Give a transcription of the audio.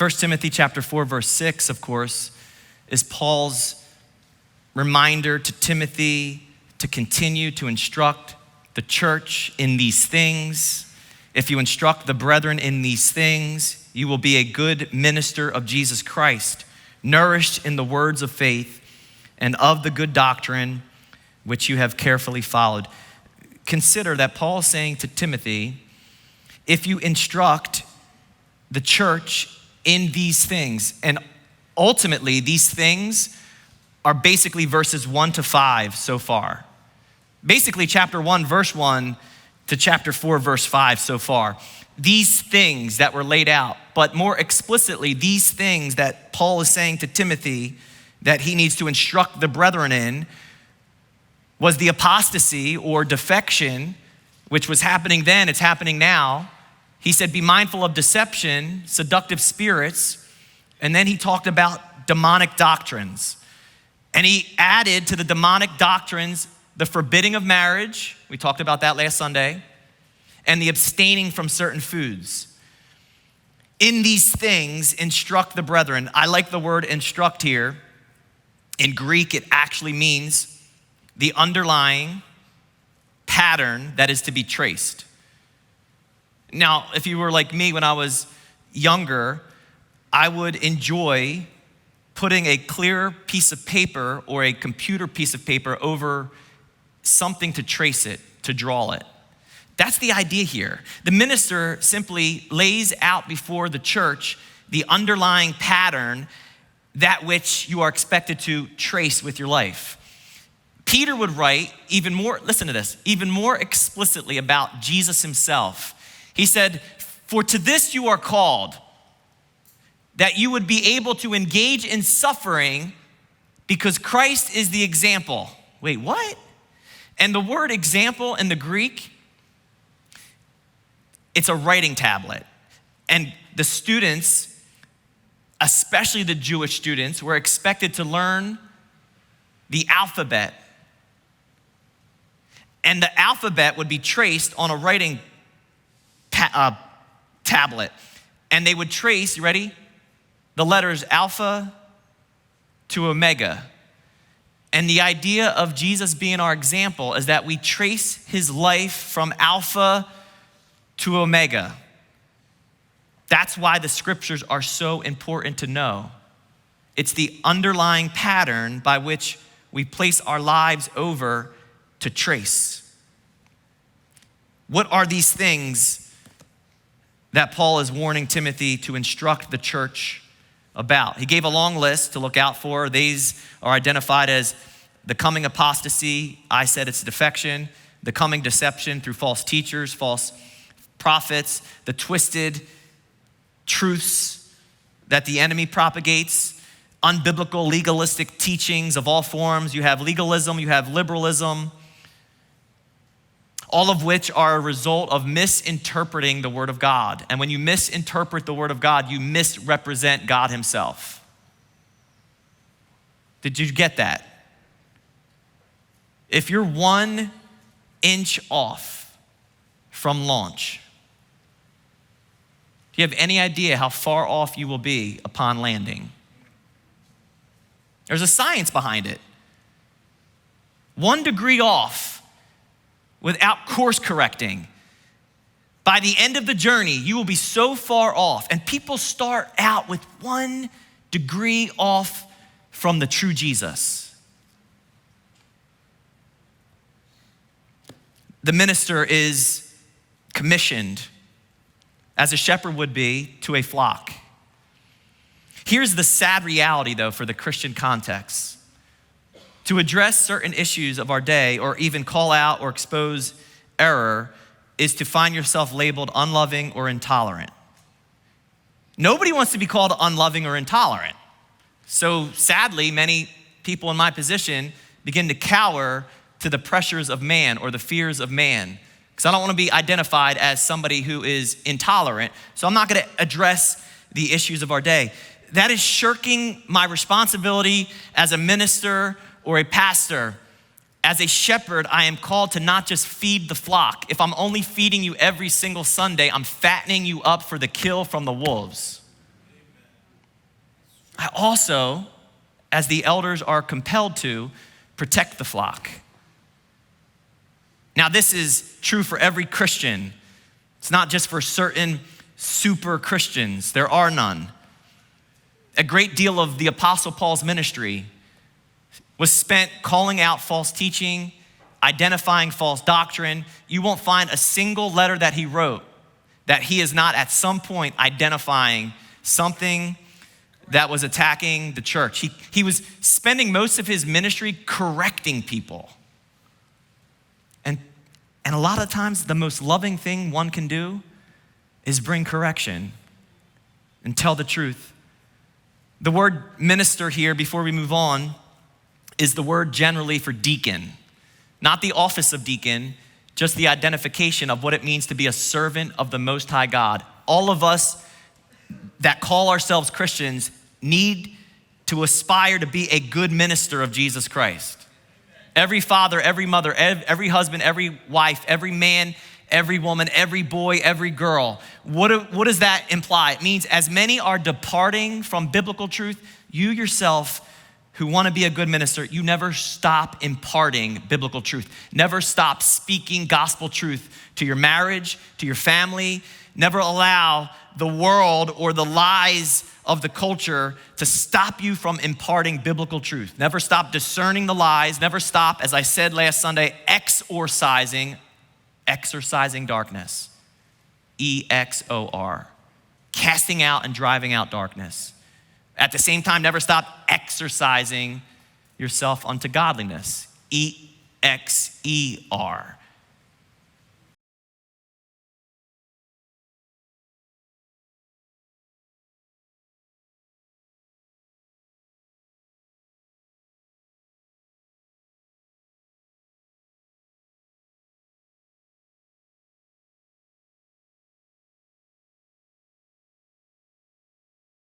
1 Timothy chapter 4, verse 6, of course, is Paul's reminder to Timothy to continue to instruct the church in these things. If you instruct the brethren in these things, you will be a good minister of Jesus Christ, nourished in the words of faith and of the good doctrine which you have carefully followed. Consider that Paul is saying to Timothy, if you instruct the church in these things, and ultimately these things are basically verses 1 to 5 so far. Basically chapter 1, verse 1 to chapter 4, verse 5 so far. These things that were laid out, but more explicitly, these things that Paul is saying to Timothy that he needs to instruct the brethren in was the apostasy or defection, which was happening then, it's happening now. He said, be mindful of deception, seductive spirits, and then he talked about demonic doctrines. And he added to the demonic doctrines the forbidding of marriage, we talked about that last Sunday, and the abstaining from certain foods. In these things, instruct the brethren. I like the word instruct here. In Greek, it actually means the underlying pattern that is to be traced. Now, if you were like me when I was younger, I would enjoy putting a clear piece of paper or a computer piece of paper over something to trace it, to draw it. That's the idea here. The minister simply lays out before the church the underlying pattern, that which you are expected to trace with your life. Peter would write even more, listen to this, even more explicitly about Jesus himself. He said, for to this you are called, that you would be able to engage in suffering because Christ is the example. Wait, what? And the word example in the Greek, it's a writing tablet. And the students, especially the Jewish students, were expected to learn the alphabet. And the alphabet would be traced on a writing tablet. And they would trace, you ready? The letters alpha to omega. And the idea of Jesus being our example is that we trace his life from alpha to omega. That's why the scriptures are so important to know. It's the underlying pattern by which we place our lives over to trace. What are these things that Paul is warning Timothy to instruct the church about? He gave a long list to look out for. These are identified as the coming apostasy. I said it's defection. The coming deception through false teachers, false prophets, the twisted truths that the enemy propagates, unbiblical legalistic teachings of all forms. You have legalism, you have liberalism, all of which are a result of misinterpreting the word of God. And when you misinterpret the word of God, you misrepresent God himself. Did you get that? If you're 1 inch off from launch, do you have any idea how far off you will be upon landing? There's a science behind it. 1 degree off without course correcting, by the end of the journey, you will be so far off. And people start out with 1 degree off from the true Jesus. The minister is commissioned, as a shepherd would be, to a flock. Here's the sad reality, though, for the Christian context. To address certain issues of our day or even call out or expose error is to find yourself labeled unloving or intolerant. Nobody wants to be called unloving or intolerant. So sadly, many people in my position begin to cower to the pressures of man or the fears of man, because I don't want to be identified as somebody who is intolerant. So I'm not going to address the issues of our day. That is shirking my responsibility as a minister or a pastor. As a shepherd, I am called to not just feed the flock. If I'm only feeding you every single Sunday, I'm fattening you up for the kill from the wolves. I also, as the elders are compelled to, protect the flock. Now, this is true for every Christian. It's not just for certain super Christians. There are none. A great deal of the Apostle Paul's ministry was spent calling out false teaching, identifying false doctrine. You won't find a single letter that he wrote that he is not at some point identifying something that was attacking the church. He was spending most of his ministry correcting people. And a lot of times, the most loving thing one can do is bring correction and tell the truth. The word minister here, before we move on, is the word generally for deacon. Not the office of deacon, just the identification of what it means to be a servant of the Most High God. All of us that call ourselves Christians need to aspire to be a good minister of Jesus Christ. Every father, every mother, every husband, every wife, every man, every woman, every boy, every girl. What does that imply? It means as many are departing from biblical truth, you yourself who want to be a good minister, you never stop imparting biblical truth. Never stop speaking gospel truth to your marriage, to your family. Never allow the world or the lies of the culture to stop you from imparting biblical truth. Never stop discerning the lies. Never stop, as I said last Sunday, exorcising darkness. EXOR. Casting out and driving out darkness. At the same time, never stop exercising yourself unto godliness. EXER.